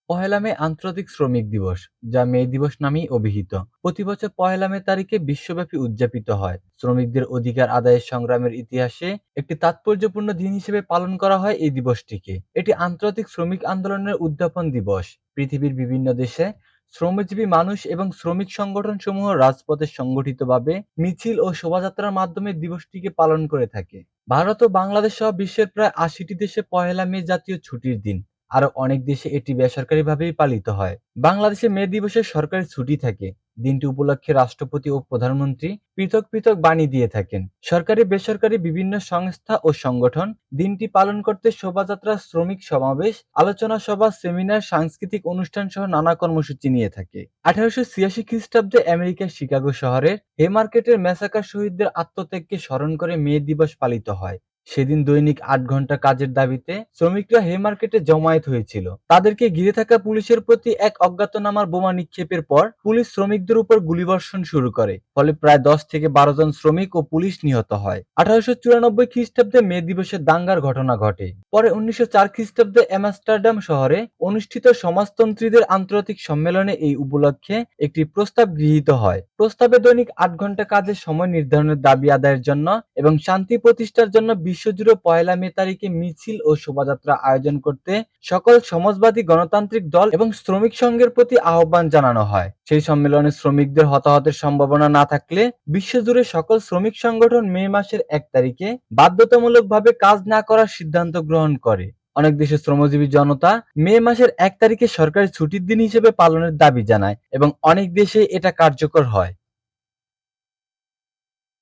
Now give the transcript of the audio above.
পহেলা মে আন্তর্জাতিক শ্রমিক দিবস, যা মে দিবস নামেই অভিহিত, প্রতি বছর পহেলা মে তারিখে বিশ্বব্যাপী উদযাপিত হয়। শ্রমিকদের অধিকার আদায়ের সংগ্রামের ইতিহাসে একটি তাৎপর্যপূর্ণ দিন হিসেবে পালন করা হয় এই দিবসটিকে। এটি আন্তর্জাতিক শ্রমিক আন্দোলনের উদ্যাপন দিবস। পৃথিবীর বিভিন্ন দেশে শ্রমজীবী মানুষ এবং শ্রমিক সংগঠন সমূহ রাজপথে সংগঠিতভাবে মিছিল ও শোভাযাত্রার মাধ্যমে দিবসটিকে পালন করে থাকে। ভারত ও বাংলাদেশ সহ বিশ্বের প্রায় ৮০টি দেশে পহেলা মে জাতীয় ছুটির দিন। আরো অনেক দেশে এটি বেসরকারিভাবেই পালিত হয়। বাংলাদেশে মে দিবসে সরকারি ছুটি থাকে। দিনটি উপলক্ষে রাষ্ট্রপতি ও প্রধানমন্ত্রী পৃথক পৃথক বাণী দিয়ে থাকেন। সরকারি বেসরকারি বিভিন্ন সংস্থা ও সংগঠন দিনটি পালন করতে শোভাযাত্রা, শ্রমিক সমাবেশ, আলোচনা সভা, সেমিনার, সাংস্কৃতিক অনুষ্ঠান সহ নানা কর্মসূচি নিয়ে থাকে। 1886 খ্রিস্টাব্দে আমেরিকার শিকাগো শহরের হেমার্কেটের ম্যাসাকার শহীদদের আত্মত্যাগকে স্মরণ করে মে দিবস পালিত হয়। সেদিন দৈনিক ৮ ঘন্টা কাজের দাবিতে শ্রমিকরা হেমার্কেটে জমায়েত হয়েছিল। তাদেরকে ঘিরে থাকা পুলিশের প্রতি এক অজ্ঞাতনামার বোমা নিক্ষেপের পর পুলিশ শ্রমিকদের উপর গুলিবর্ষণ শুরু করে। ফলে প্রায় ১০ থেকে ১২ জন শ্রমিক ও পুলিশ নিহত হয়। 1894 খ্রিস্টাব্দে মে দিবসে দাঙ্গার ঘটনা ঘটে। পরে ১৯০৪ খ্রিস্টাব্দে আমস্টারডাম শহরে অনুষ্ঠিত সমাজতন্ত্রীদের আন্তর্জাতিক সম্মেলনে এই উপলক্ষে একটি প্রস্তাব গৃহীত হয়। প্রস্তাবে দৈনিক ৮ ঘন্টা কাজের সময় নির্ধারণের দাবি আদায়ের জন্য এবং শান্তি প্রতিষ্ঠার জন্য বিশ্বজুড়ে পহেলা মে তারিখে মিছিল ও শোভাযাত্রা আয়োজন করতে সকল সমাজবাদী গণতান্ত্রিক দল এবং শ্রমিক সংঘের প্রতি আহ্বান জানানো হয়। সেই সম্মেলনে শ্রমিকদের হতাহতের সম্ভাবনা না থাকলে বিশ্বজুড়ে সকল শ্রমিক সংগঠন মে মাসের ১ তারিখে বাধ্যতামূলকভাবে কাজ না করার সিদ্ধান্ত গ্রহণ করে। অনেক দেশের শ্রমজীবী জনতা মে মাসের ১ তারিখে সরকারি ছুটির দিন হিসেবে পালনের দাবি জানায় এবং অনেক দেশে এটা কার্যকর হয়।